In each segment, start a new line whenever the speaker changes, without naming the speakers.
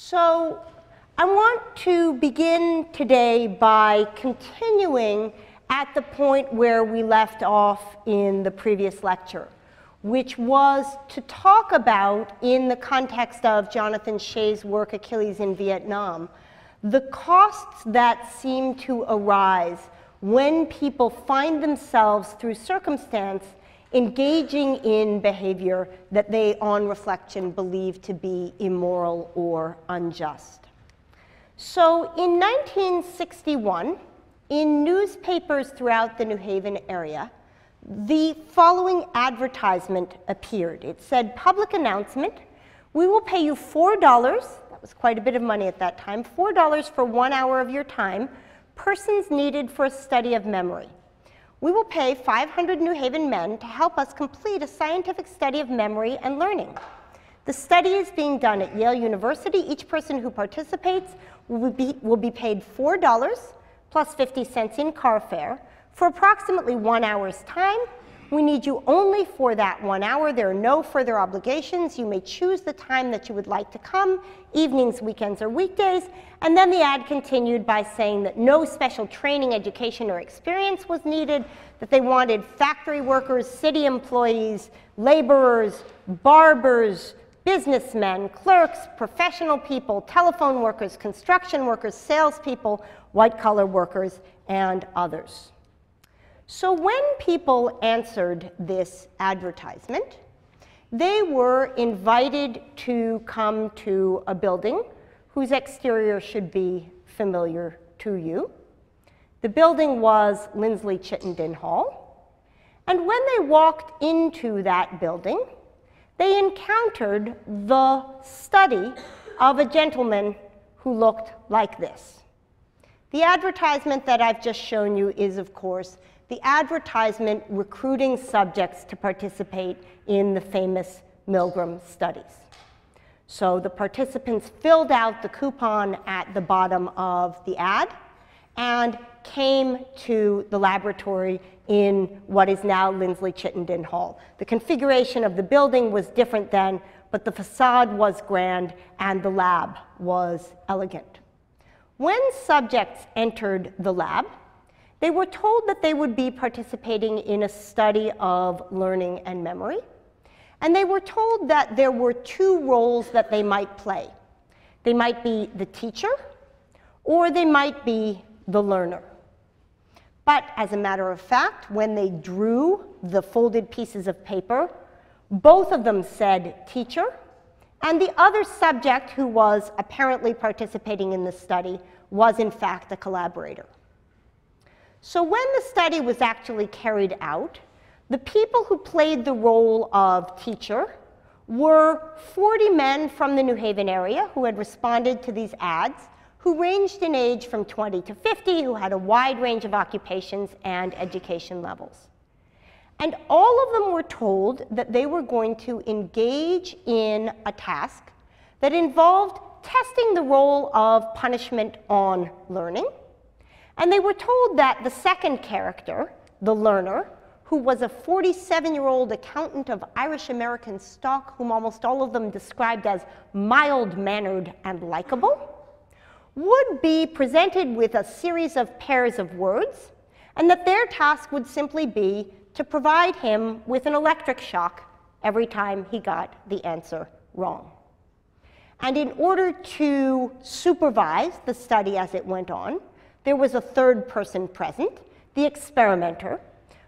So I want to begin today by continuing at the point where we left off in the previous lecture, which was to talk about, in the context of Jonathan Shea's work, Achilles in Vietnam, the costs that seem to arise when people find themselves, through circumstance, engaging in behavior that they, on reflection, believe to be immoral or unjust. So in 1961, in newspapers throughout the New Haven area, the following advertisement appeared. It said, "Public announcement, we will pay you $4, that was quite a bit of money at that time, $4 for 1 hour of your time, persons needed for a study of memory. We will pay 500 New Haven men to help us complete a scientific study of memory and learning. The study is being done at Yale University. Each person who participates will be paid $4 plus 50 cents in car fare for approximately 1 hour's time. We need you only for that 1 hour. There are no further obligations. You may choose the time that you would like to come, evenings, weekends, or weekdays." And then the ad continued by saying that no special training, education, or experience was needed, that they wanted factory workers, city employees, laborers, barbers, businessmen, clerks, professional people, telephone workers, construction workers, salespeople, white-collar workers, and others. So when people answered this advertisement, they were invited to come to a building whose exterior should be familiar to you. The building was Lindsley Chittenden Hall. And when they walked into that building, they encountered the study of a gentleman who looked like this. The advertisement that I've just shown you is, of course, the advertisement recruiting subjects to participate in the famous Milgram studies. So the participants filled out the coupon at the bottom of the ad and came to the laboratory in what is now Lindsley Chittenden Hall. The configuration of the building was different then, but the facade was grand and the lab was elegant. When subjects entered the lab, they were told that they would be participating in a study of learning and memory. And they were told that there were two roles that they might play. They might be the teacher, or they might be the learner. But as a matter of fact, when they drew the folded pieces of paper, both of them said teacher, and the other subject who was apparently participating in the study was in fact a collaborator. So when the study was actually carried out, the people who played the role of teacher were 40 men from the New Haven area who had responded to these ads, who ranged in age from 20 to 50, who had a wide range of occupations and education levels. And all of them were told that they were going to engage in a task that involved testing the role of punishment on learning. And they were told that the second character, the learner, who was a 47-year-old accountant of Irish-American stock, whom almost all of them described as mild-mannered and likable, would be presented with a series of pairs of words, and that their task would simply be to provide him with an electric shock every time he got the answer wrong. And in order to supervise the study as it went on, there was a third person present, the experimenter,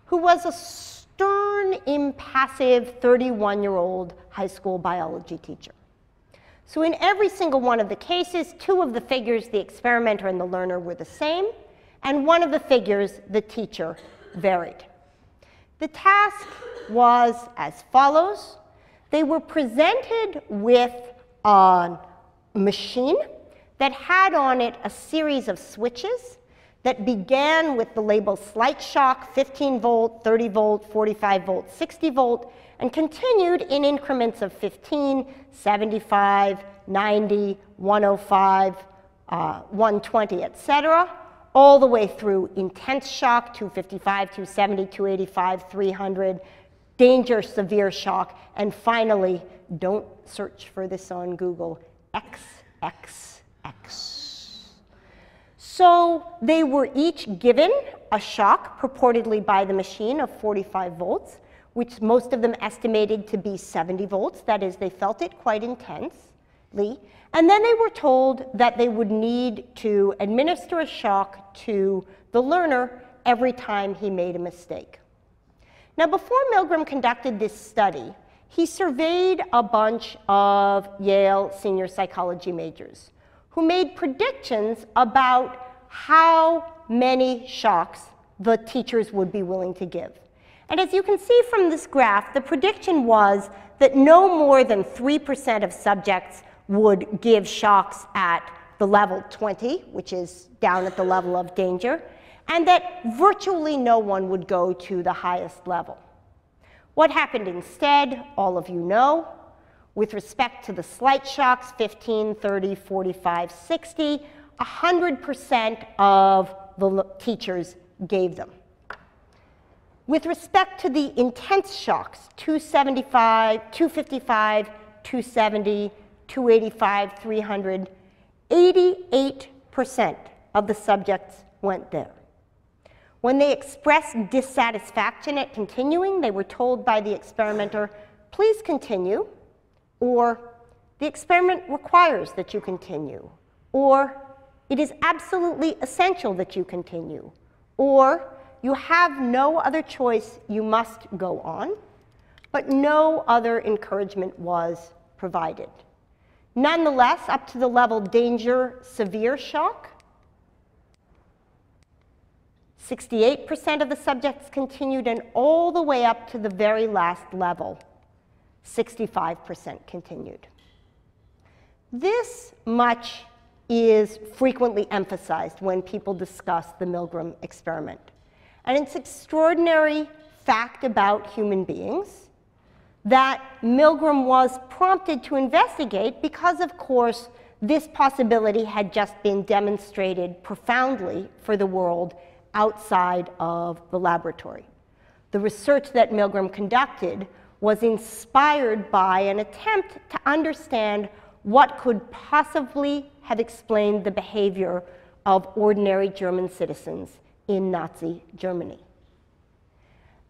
who was a stern, impassive 31-year-old high school biology teacher. So in every single one of the cases, two of the figures, the experimenter and the learner, were the same, and one of the figures, the teacher, varied. The task was as follows. They were presented with a machine that had on it a series of switches that began with the label slight shock, 15 volt, 30 volt, 45 volt, 60 volt, and continued in increments of 15, 75, 90, 105, 120, etc., all the way through intense shock, 255, 270, 285, 300, danger, severe shock, and finally, don't search for this on Google, XX. So they were each given a shock, purportedly by the machine, of 45 volts, which most of them estimated to be 70 volts. That is, they felt it quite intensely. And then they were told that they would need to administer a shock to the learner every time he made a mistake. Now, before Milgram conducted this study, he surveyed a bunch of Yale senior psychology majors who made predictions about how many shocks the teachers would be willing to give. And as you can see from this graph, the prediction was that no more than 3% of subjects would give shocks at the level 20, which is down at the level of danger, and that virtually no one would go to the highest level. What happened instead, all of you know. With respect to the slight shocks, 15, 30, 45, 60, 100% of the teachers gave them. With respect to the intense shocks, 275, 255, 270, 285, 300, 88% of the subjects went there. When they expressed dissatisfaction at continuing, they were told by the experimenter, please continue, or the experiment requires that you continue, or it is absolutely essential that you continue, or you have no other choice, you must go on, but no other encouragement was provided. Nonetheless, up to the level danger, severe shock, 68% of the subjects continued, and all the way up to the very last level, 65% continued. This much is frequently emphasized when people discuss the Milgram experiment. And it's an extraordinary fact about human beings that Milgram was prompted to investigate because, of course, this possibility had just been demonstrated profoundly for the world outside of the laboratory. The research that Milgram conducted was inspired by an attempt to understand what could possibly have explained the behavior of ordinary German citizens in Nazi Germany.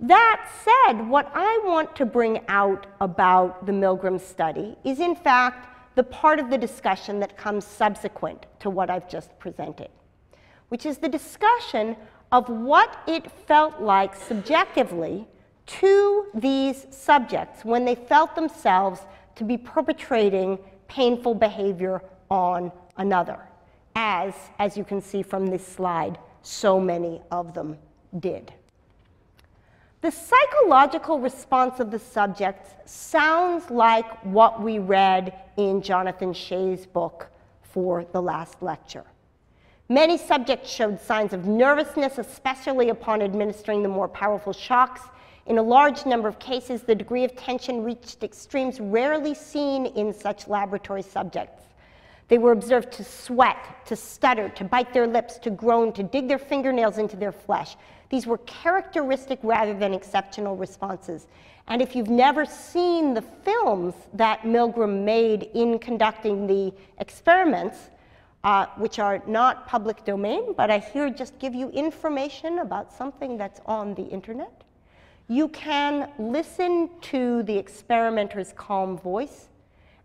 That said, what I want to bring out about the Milgram study is, in fact, the part of the discussion that comes subsequent to what I've just presented, which is the discussion of what it felt like subjectively to these subjects when they felt themselves to be perpetrating painful behavior on another, as you can see from this slide, so many of them did. The psychological response of the subjects sounds like what we read in Jonathan Shea's book for the last lecture. Many subjects showed signs of nervousness, especially upon administering the more powerful shocks. In a large number of cases, the degree of tension reached extremes rarely seen in such laboratory subjects. They were observed to sweat, to stutter, to bite their lips, to groan, to dig their fingernails into their flesh. These were characteristic rather than exceptional responses. And if you've never seen the films that Milgram made in conducting the experiments, which are not public domain, but I here just give you information about something that's on the internet, you can listen to the experimenter's calm voice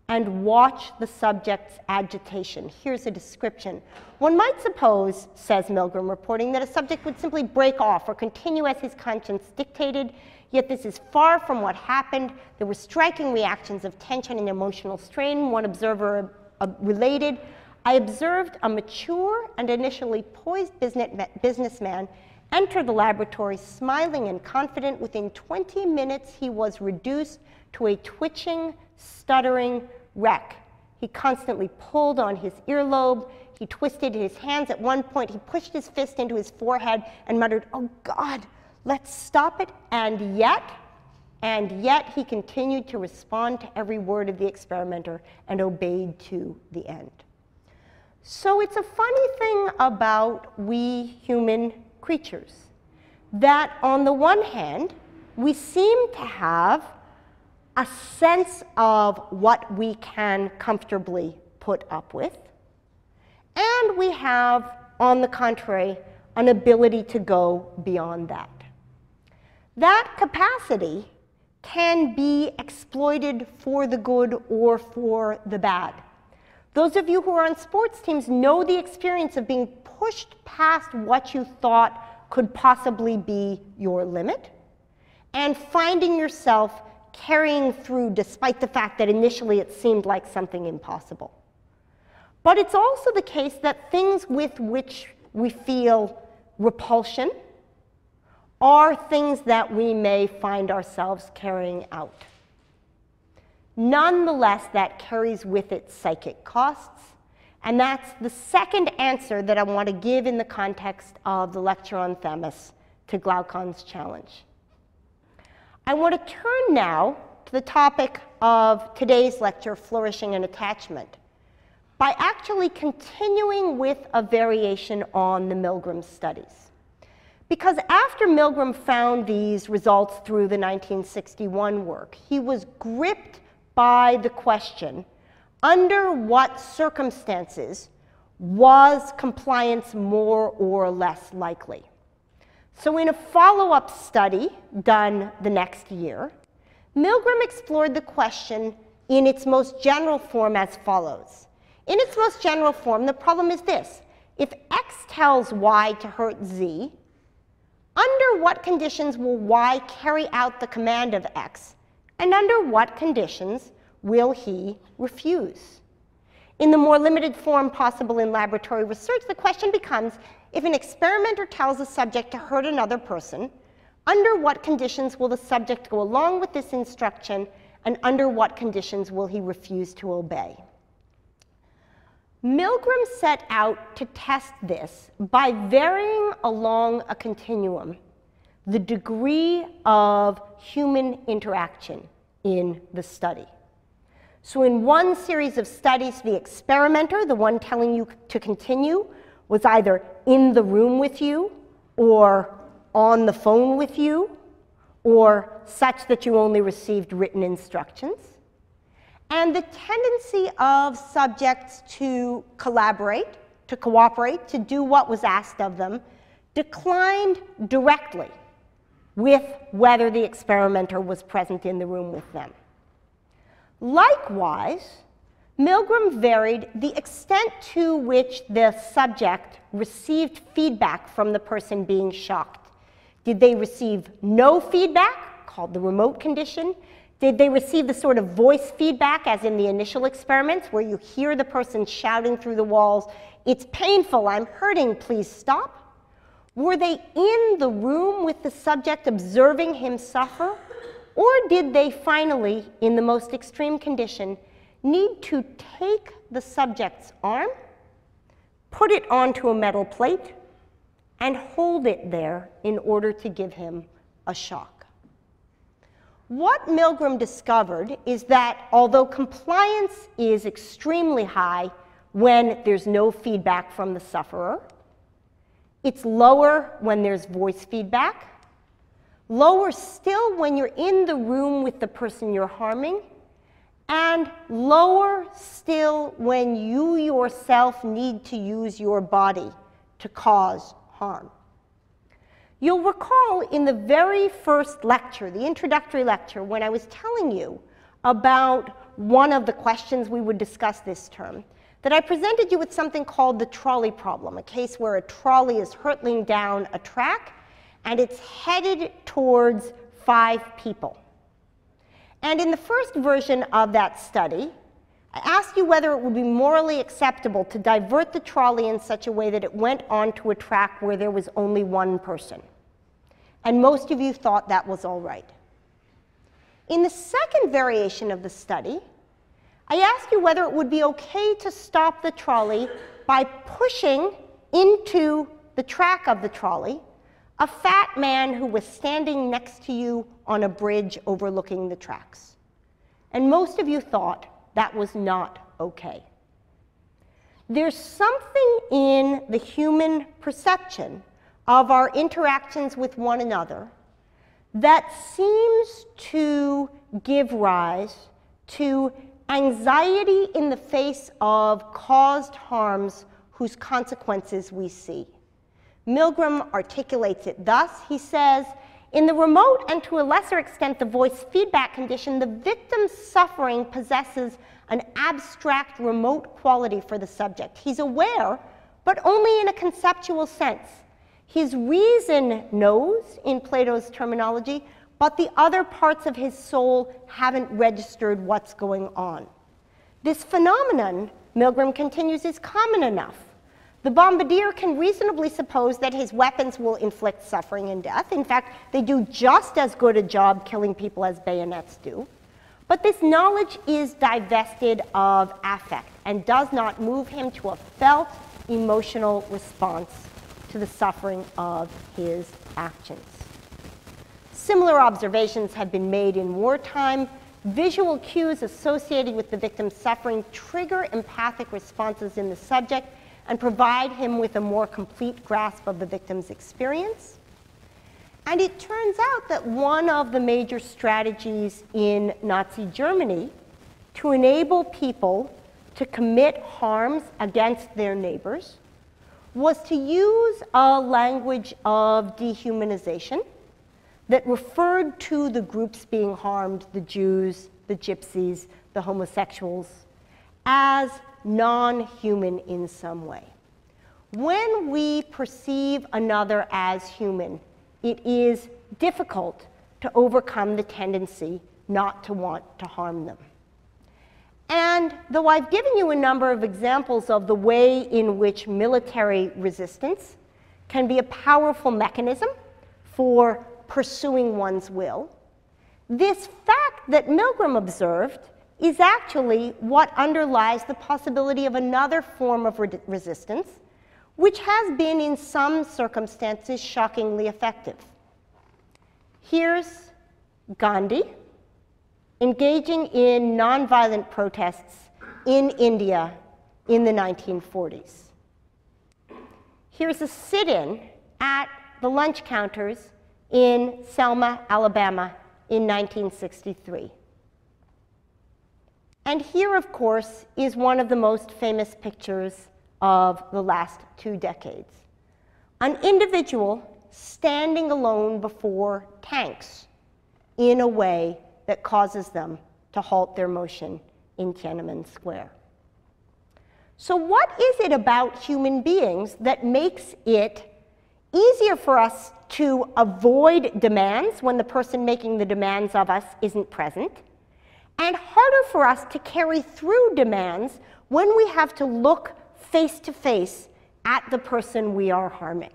and watch the subject's agitation. Here's a description. One might suppose, says Milgram, reporting, that a subject would simply break off or continue as his conscience dictated, yet this is far from what happened. There were striking reactions of tension and emotional strain. One observer related, I observed a mature and initially poised businessman enter the laboratory smiling and confident. Within 20 minutes, he was reduced to a twitching, stuttering wreck. He constantly pulled on his earlobe. He twisted his hands. At one point, he pushed his fist into his forehead and muttered, "Oh God, let's stop it." And yet he continued to respond to every word of the experimenter and obeyed to the end. So it's a funny thing about we human creatures, that on the one hand, we seem to have a sense of what we can comfortably put up with. And we have, on the contrary, an ability to go beyond that. That capacity can be exploited for the good or for the bad. Those of you who are on sports teams know the experience of being pushed past what you thought could possibly be your limit, and finding yourself carrying through despite the fact that initially it seemed like something impossible. But it's also the case that things with which we feel repulsion are things that we may find ourselves carrying out. Nonetheless, that carries with it psychic costs, and that's the second answer that I want to give in the context of the lecture on Themis to Glaucon's challenge. I want to turn now to the topic of today's lecture, flourishing and attachment, by actually continuing with a variation on the Milgram studies. Because after Milgram found these results through the 1961 work, he was gripped by the question, under what circumstances was compliance more or less likely? So in a follow-up study done the next year, Milgram explored the question in its most general form as follows. In its most general form, the problem is this. If X tells Y to hurt Z, under what conditions will Y carry out the command of X, and under what conditions will he refuse? In the more limited form possible in laboratory research, the question becomes, if an experimenter tells a subject to hurt another person, under what conditions will the subject go along with this instruction, and under what conditions will he refuse to obey? Milgram set out to test this by varying along a continuum the degree of human interaction in the study. So in one series of studies, the experimenter, the one telling you to continue, was either in the room with you, or on the phone with you, or such that you only received written instructions. And the tendency of subjects to collaborate, to cooperate, to do what was asked of them, declined directly with whether the experimenter was present in the room with them. Likewise, Milgram varied the extent to which the subject received feedback from the person being shocked. Did they receive no feedback, called the remote condition? Did they receive the sort of voice feedback, as in the initial experiments, where you hear the person shouting through the walls, "It's painful, I'm hurting, please stop"? Were they in the room with the subject observing him suffer? Or did they finally, in the most extreme condition, need to take the subject's arm, put it onto a metal plate, and hold it there in order to give him a shock? What Milgram discovered is that although compliance is extremely high when there's no feedback from the sufferer, it's lower when there's voice feedback, lower still when you're in the room with the person you're harming, and lower still when you yourself need to use your body to cause harm. You'll recall in the very first lecture, the introductory lecture, when I was telling you about one of the questions we would discuss this term, that I presented you with something called the trolley problem, a case where a trolley is hurtling down a track and it's headed towards 5 people. And in the first version of that study, I asked you whether it would be morally acceptable to divert the trolley in such a way that it went onto a track where there was only 1 person. And most of you thought that was all right. In the second variation of the study, I asked you whether it would be okay to stop the trolley by pushing into the track of the trolley a fat man who was standing next to you on a bridge overlooking the tracks. And most of you thought that was not okay. There's something in the human perception of our interactions with one another that seems to give rise to anxiety in the face of caused harms whose consequences we see. Milgram articulates it thus. He says, in the remote and to a lesser extent the voice feedback condition, the victim's suffering possesses an abstract remote quality for the subject. He's aware, but only in a conceptual sense. His reason knows, in Plato's terminology, but the other parts of his soul haven't registered what's going on. This phenomenon, Milgram continues, is common enough. The bombardier can reasonably suppose that his weapons will inflict suffering and death. In fact, they do just as good a job killing people as bayonets do. But this knowledge is divested of affect and does not move him to a felt emotional response to the suffering of his actions. Similar observations have been made in wartime. Visual cues associated with the victim's suffering trigger empathic responses in the subject and provide him with a more complete grasp of the victim's experience. And it turns out that one of the major strategies in Nazi Germany to enable people to commit harms against their neighbors was to use a language of dehumanization that referred to the groups being harmed, the Jews, the gypsies, the homosexuals, as non-human in some way. When we perceive another as human, it is difficult to overcome the tendency not to want to harm them. And though I've given you a number of examples of the way in which military resistance can be a powerful mechanism for pursuing one's will, this fact that Milgram observed is actually what underlies the possibility of another form of resistance, which has been in some circumstances shockingly effective. Here's Gandhi engaging in nonviolent protests in India in the 1940s. Here's a sit-in at the lunch counters in Selma, Alabama in 1963. And here, of course, is one of the most famous pictures of the last 2 decades. An individual standing alone before tanks in a way that causes them to halt their motion in Tiananmen Square. So what is it about human beings that makes it easier for us to avoid demands when the person making the demands of us isn't present, and harder for us to carry through demands when we have to look face to face at the person we are harming?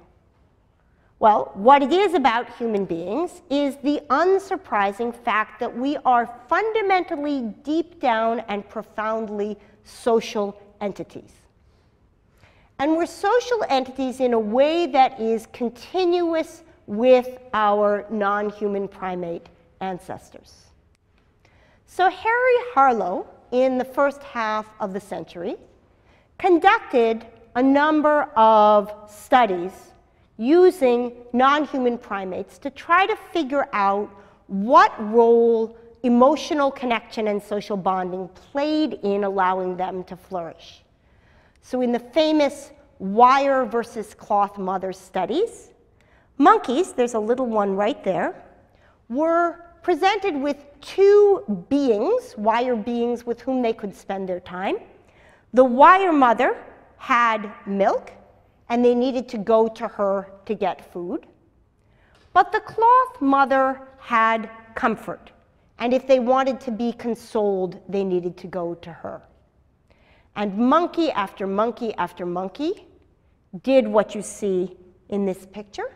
Well, what it is about human beings is the unsurprising fact that we are fundamentally deep down and profoundly social entities. And we're social entities in a way that is continuous with our non-human primate ancestors. So Harry Harlow, in the first half of the century, conducted a number of studies using non-human primates to try to figure out what role emotional connection and social bonding played in allowing them to flourish. So in the famous wire versus cloth mother studies, monkeys, there's a little one right there, were presented with 2 beings, wire beings with whom they could spend their time. The wire mother had milk, and they needed to go to her to get food. But the cloth mother had comfort, and if they wanted to be consoled, they needed to go to her. And monkey after monkey after monkey did what you see in this picture.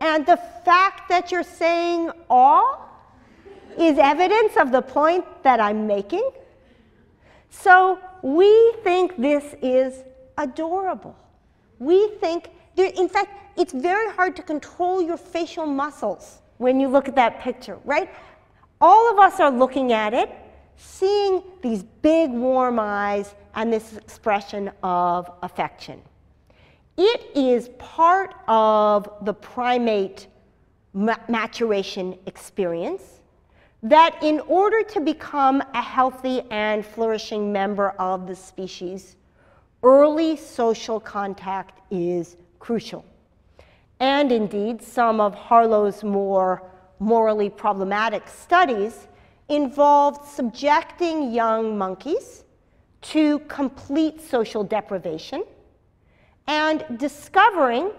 And the fact that you're saying aw is evidence of the point that I'm making. So we think this is adorable. We think, in fact, it's very hard to control your facial muscles when you look at that picture, right? All of us are looking at it, seeing these big warm eyes and this expression of affection. It is part of the primate maturation experience, that in order to become a healthy and flourishing member of the species, early social contact is crucial. And indeed, some of Harlow's more morally problematic studies involved subjecting young monkeys to complete social deprivation and discovering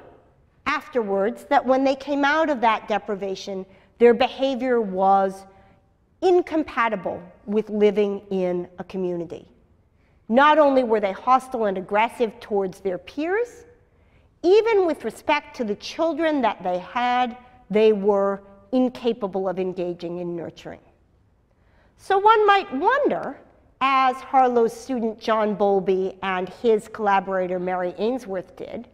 afterwards that when they came out of that deprivation, their behavior was incompatible with living in a community. Not only were they hostile and aggressive towards their peers, even with respect to the children that they had, they were incapable of engaging in nurturing. So one might wonder, as Harlow's student John Bowlby and his collaborator Mary Ainsworth did,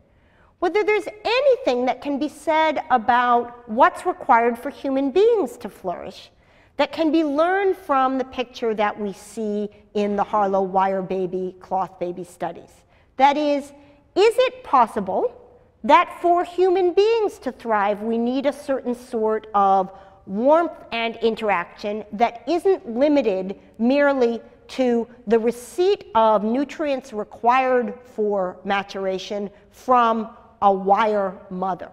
whether there's anything that can be said about what's required for human beings to flourish that can be learned from the picture that we see in the Harlow wire baby, cloth baby studies. That is it possible that for human beings to thrive, we need a certain sort of warmth and interaction that isn't limited merely to the receipt of nutrients required for maturation from a wire mother?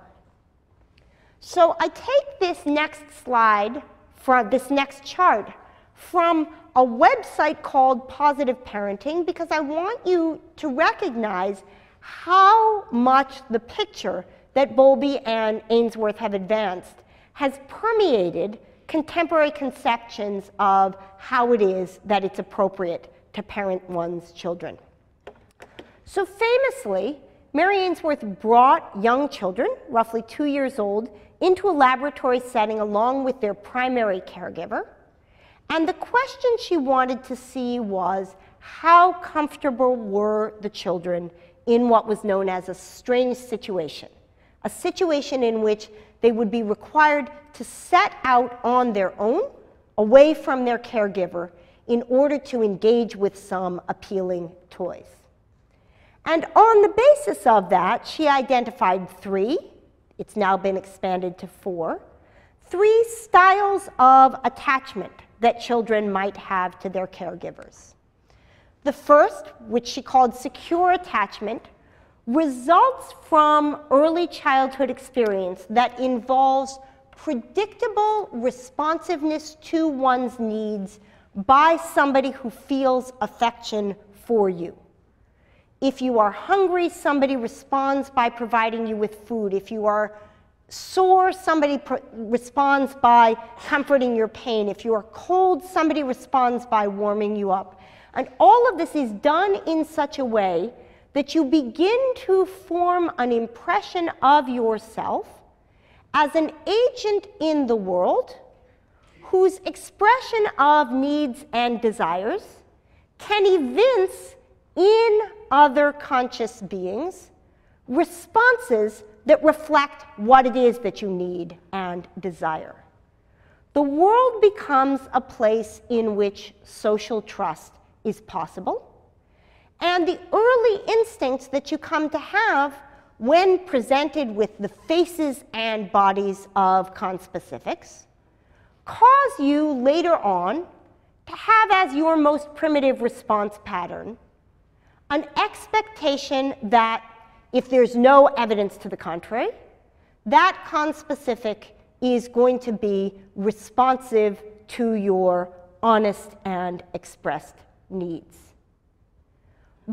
So I take this next slide, from this next chart, from a website called Positive Parenting, because I want you to recognize how much the picture that Bowlby and Ainsworth have advanced has permeated contemporary conceptions of how it is that it's appropriate to parent one's children. So famously, Mary Ainsworth brought young children, roughly 2 years old, into a laboratory setting along with their primary caregiver. And the question she wanted to see was, how comfortable were the children in what was known as a strange situation, a situation in which they would be required to set out on their own, away from their caregiver, in order to engage with some appealing toys. And on the basis of that, she identified 3, it's now been expanded to 4, 3 styles of attachment that children might have to their caregivers. The first, which she called secure attachment, results from early childhood experience that involves predictable responsiveness to one's needs by somebody who feels affection for you. If you are hungry, somebody responds by providing you with food. If you are sore, somebody responds by comforting your pain. If you are cold, somebody responds by warming you up. And all of this is done in such a way that you begin to form an impression of yourself as an agent in the world whose expression of needs and desires can evince in other conscious beings responses that reflect what it is that you need and desire. The world becomes a place in which social trust is possible, and the early instincts that you come to have when presented with the faces and bodies of conspecifics cause you later on to have as your most primitive response pattern an expectation that if there's no evidence to the contrary, that conspecific is going to be responsive to your honest and expressed needs.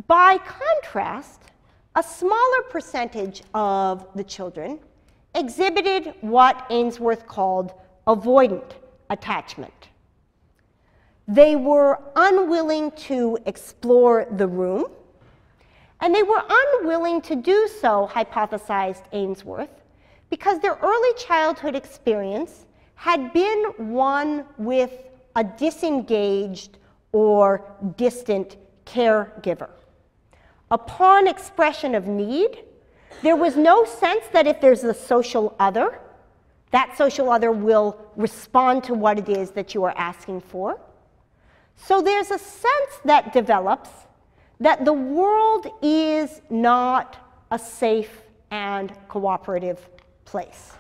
By contrast, a smaller percentage of the children exhibited what Ainsworth called avoidant attachment. They were unwilling to explore the room, and they were unwilling to do so, hypothesized Ainsworth, because their early childhood experience had been one with a disengaged or distant caregiver. Upon expression of need, there was no sense that if there's a social other, that social other will respond to what it is that you are asking for. So there's a sense that develops that the world is not a safe and cooperative place.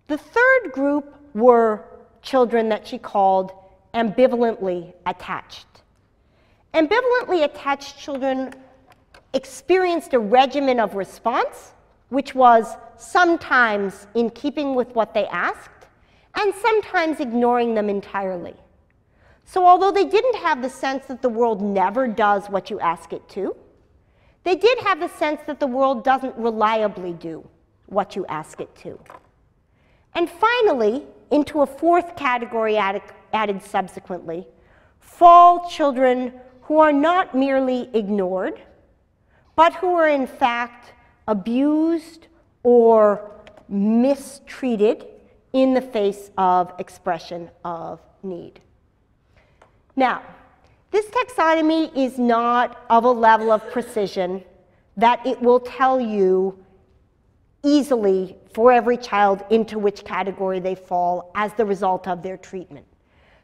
The third group were children that she called ambivalently attached. Ambivalently attached children experienced a regimen of response, which was sometimes in keeping with what they asked, and sometimes ignoring them entirely. So although they didn't have the sense that the world never does what you ask it to, they did have the sense that the world doesn't reliably do what you ask it to. And finally, into a fourth category added subsequently, fall children who are not merely ignored, but who are in fact abused or mistreated in the face of expression of need. Now, this taxonomy is not of a level of precision that it will tell you easily for every child into which category they fall as the result of their treatment.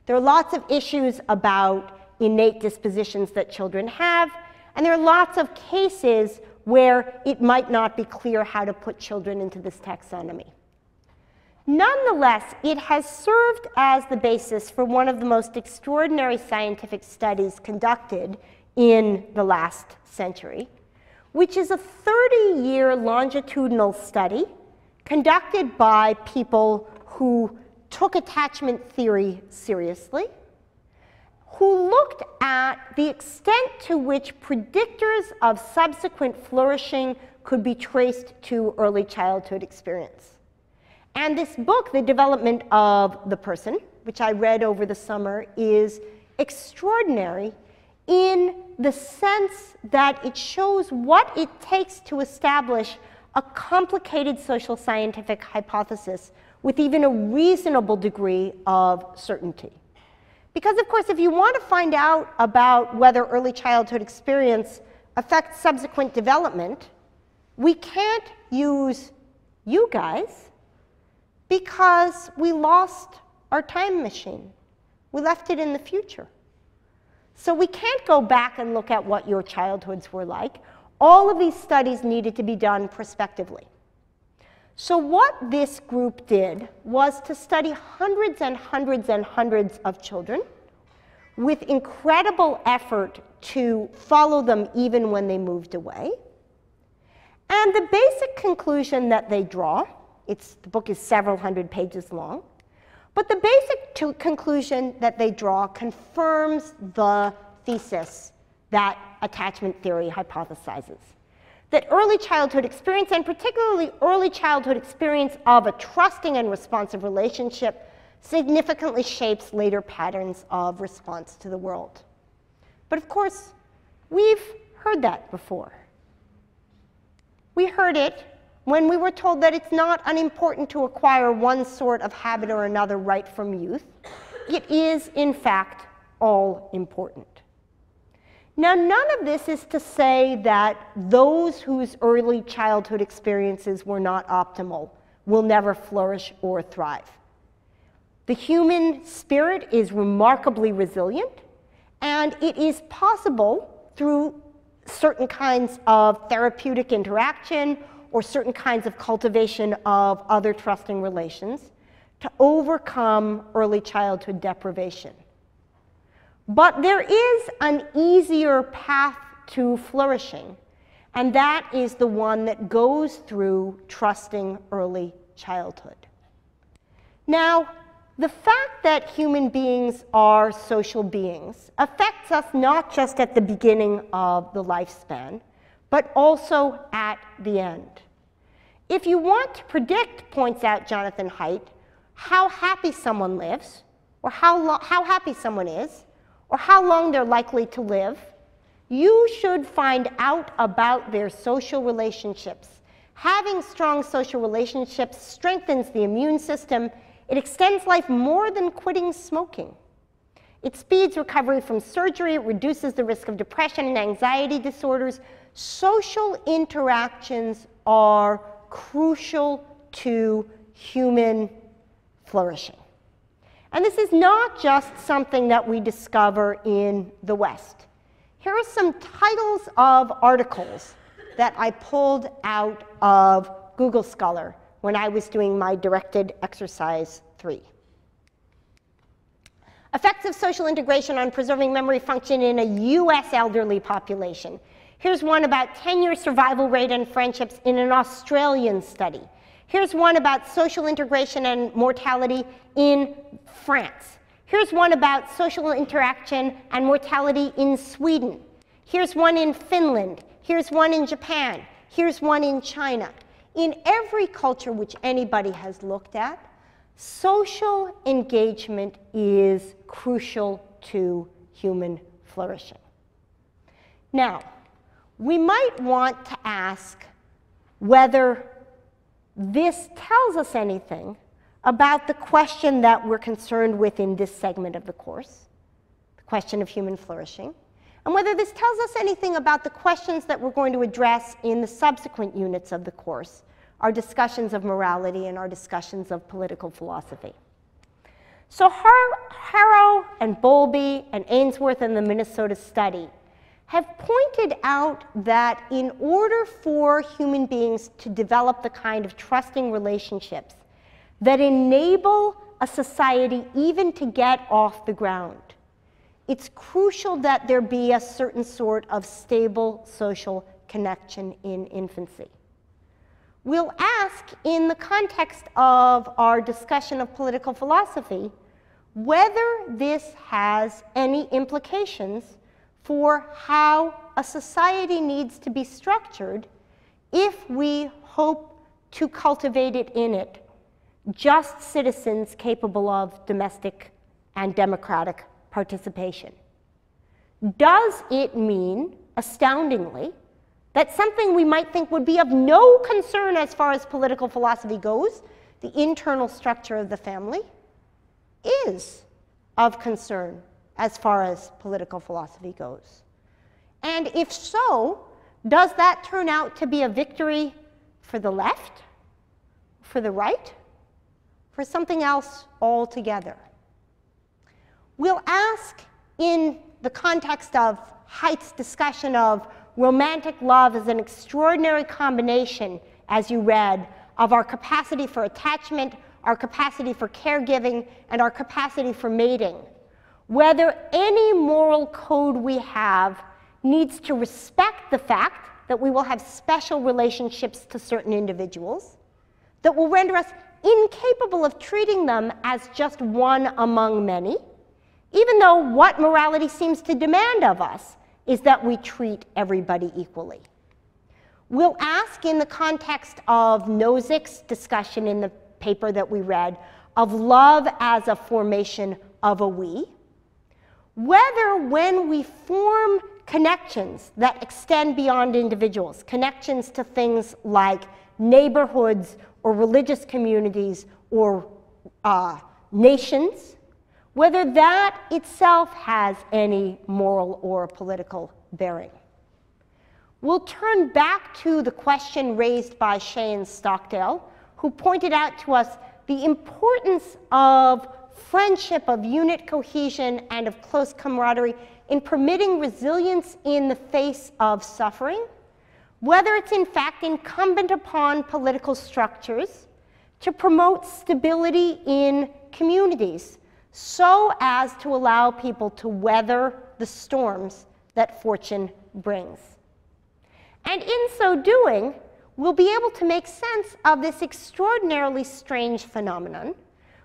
There are lots of issues about innate dispositions that children have, and there are lots of cases where it might not be clear how to put children into this taxonomy. Nonetheless, it has served as the basis for one of the most extraordinary scientific studies conducted in the last century, which is a 30-year longitudinal study conducted by people who took attachment theory seriously, who looked at the extent to which predictors of subsequent flourishing could be traced to early childhood experience. And this book, The Development of the Person, which I read over the summer, is extraordinary in the sense that it shows what it takes to establish a complicated social scientific hypothesis with even a reasonable degree of certainty. Because, of course, if you want to find out about whether early childhood experience affects subsequent development, we can't use you guys because we lost our time machine. We left it in the future. So we can't go back and look at what your childhoods were like. All of these studies needed to be done prospectively. So what this group did was to study hundreds and hundreds and hundreds of children with incredible effort to follow them even when they moved away. And the basic conclusion that they draw, the book is several hundred pages long, but the basic conclusion that they draw confirms the thesis that attachment theory hypothesizes. That early childhood experience, and particularly early childhood experience of a trusting and responsive relationship, significantly shapes later patterns of response to the world. But of course, we've heard that before. We heard it when we were told that it's not unimportant to acquire one sort of habit or another right from youth. It is, in fact, all important. Now, none of this is to say that those whose early childhood experiences were not optimal will never flourish or thrive. The human spirit is remarkably resilient, and it is possible through certain kinds of therapeutic interaction or certain kinds of cultivation of other trusting relations to overcome early childhood deprivation. But there is an easier path to flourishing, and that is the one that goes through trusting early childhood. Now, the fact that human beings are social beings affects us not just at the beginning of the lifespan, but also at the end. If you want to predict, points out Jonathan Haidt, how happy someone lives, or how happy someone is, or how long they're likely to live, you should find out about their social relationships. Having strong social relationships strengthens the immune system. It extends life more than quitting smoking. It speeds recovery from surgery. It reduces the risk of depression and anxiety disorders. Social interactions are crucial to human flourishing. And this is not just something that we discover in the West. Here are some titles of articles that I pulled out of Google Scholar when I was doing my directed exercise 3. Effects of social integration on preserving memory function in a US elderly population. Here's one about 10-year survival rate and friendships in an Australian study. Here's one about social integration and mortality in France. Here's one about social interaction and mortality in Sweden. Here's one in Finland. Here's one in Japan. Here's one in China. In every culture which anybody has looked at, social engagement is crucial to human flourishing. Now, we might want to ask whether this tells us anything about the question that we're concerned with in this segment of the course, the question of human flourishing, and whether this tells us anything about the questions that we're going to address in the subsequent units of the course, our discussions of morality and our discussions of political philosophy. So Harrow and Bowlby and Ainsworth and the Minnesota study have pointed out that in order for human beings to develop the kind of trusting relationships that enable a society even to get off the ground, it's crucial that there be a certain sort of stable social connection in infancy. We'll ask, in the context of our discussion of political philosophy, whether this has any implications for how a society needs to be structured if we hope to cultivate it in it just citizens capable of domestic and democratic participation. Does it mean, astoundingly, that something we might think would be of no concern as far as political philosophy goes, the internal structure of the family, is of concern as far as political philosophy goes? And if so, does that turn out to be a victory for the left, for the right, for something else altogether? We'll ask, in the context of Haidt's discussion of romantic love as an extraordinary combination, as you read, of our capacity for attachment, our capacity for caregiving, and our capacity for mating, whether any moral code we have needs to respect the fact that we will have special relationships to certain individuals, that will render us incapable of treating them as just one among many, even though what morality seems to demand of us is that we treat everybody equally. We'll ask, in the context of Nozick's discussion in the paper that we read, of love as a formation of a we, whether when we form connections that extend beyond individuals, connections to things like neighborhoods or religious communities or nations, whether that itself has any moral or political bearing. We'll turn back to the question raised by Shea and Stockdale, who pointed out to us the importance of friendship, of unit cohesion, and of close camaraderie in permitting resilience in the face of suffering, whether it's in fact incumbent upon political structures to promote stability in communities so as to allow people to weather the storms that fortune brings. And in so doing, we'll be able to make sense of this extraordinarily strange phenomenon,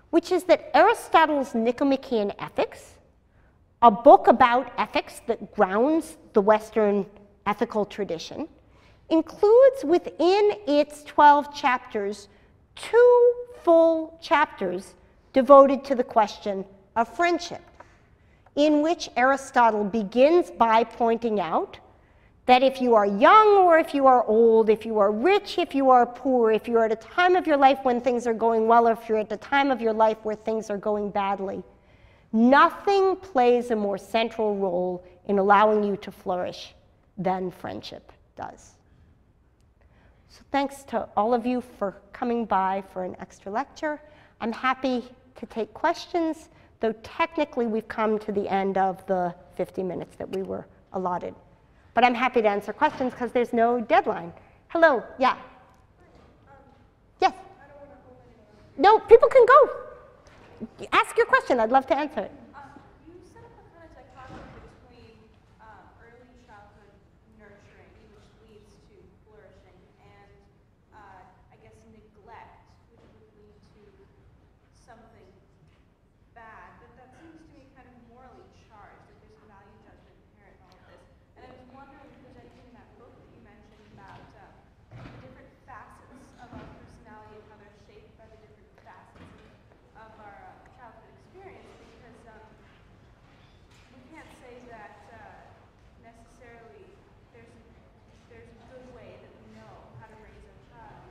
which is that Aristotle's Nicomachean Ethics, a book about ethics that grounds the Western ethical tradition, includes within its 12 chapters 2 full chapters devoted to the question of friendship, in which Aristotle begins by pointing out that if you are young or if you are old, if you are rich, if you are poor, if you're at a time of your life when things are going well, or if you're at the time of your life where things are going badly, nothing plays a more central role in allowing you to flourish than friendship does. So thanks to all of you for coming by for an extra lecture. I'm happy to take questions, though technically we've come to the end of the 50 minutes that we were allotted. But I'm happy to answer questions because there's no deadline. Hello, yeah. Yes? No, people can go. Ask your question, I'd love to answer it.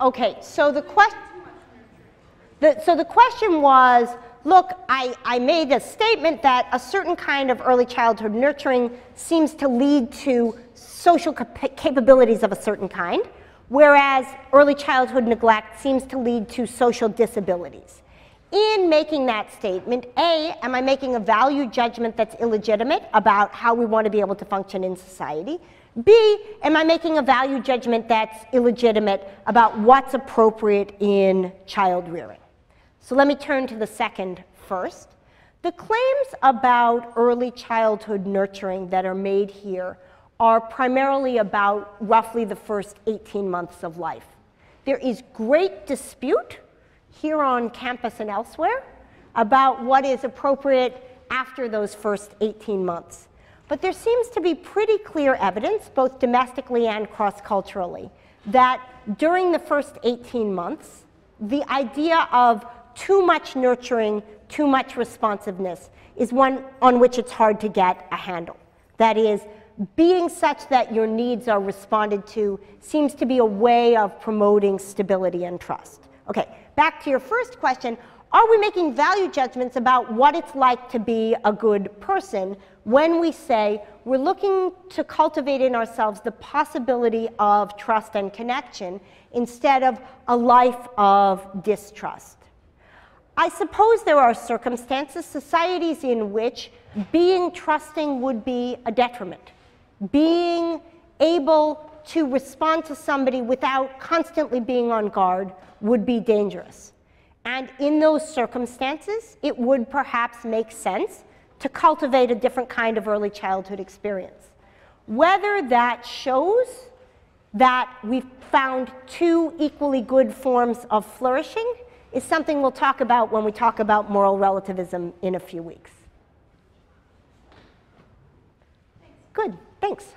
Okay, so the question was, look, I made a statement that a certain kind of early childhood nurturing seems to lead to social capabilities of a certain kind, whereas early childhood neglect seems to lead to social disabilities. In making that statement, A, am I making a value judgment that's illegitimate about how we want to be able to function in society? B, am I making a value judgment that's illegitimate about what's appropriate in child rearing? So let me turn to the second first. The claims about early childhood nurturing that are made here are primarily about roughly the first 18 months of life. There is great dispute here on campus and elsewhere about what is appropriate after those first 18 months. But there seems to be pretty clear evidence, both domestically and cross-culturally, that during the first 18 months, the idea of too much nurturing, too much responsiveness is one on which it's hard to get a handle. That is, being such that your needs are responded to seems to be a way of promoting stability and trust. Okay, back to your first question. Are we making value judgments about what it's like to be a good person when we say we're looking to cultivate in ourselves the possibility of trust and connection instead of a life of distrust? I suppose there are circumstances, societies in which being trusting would be a detriment. Being able to respond to somebody without constantly being on guard would be dangerous. And in those circumstances, it would perhaps make sense to cultivate a different kind of early childhood experience. Whether that shows that we've found two equally good forms of flourishing is something we'll talk about when we talk about moral relativism in a few weeks. Good, thanks.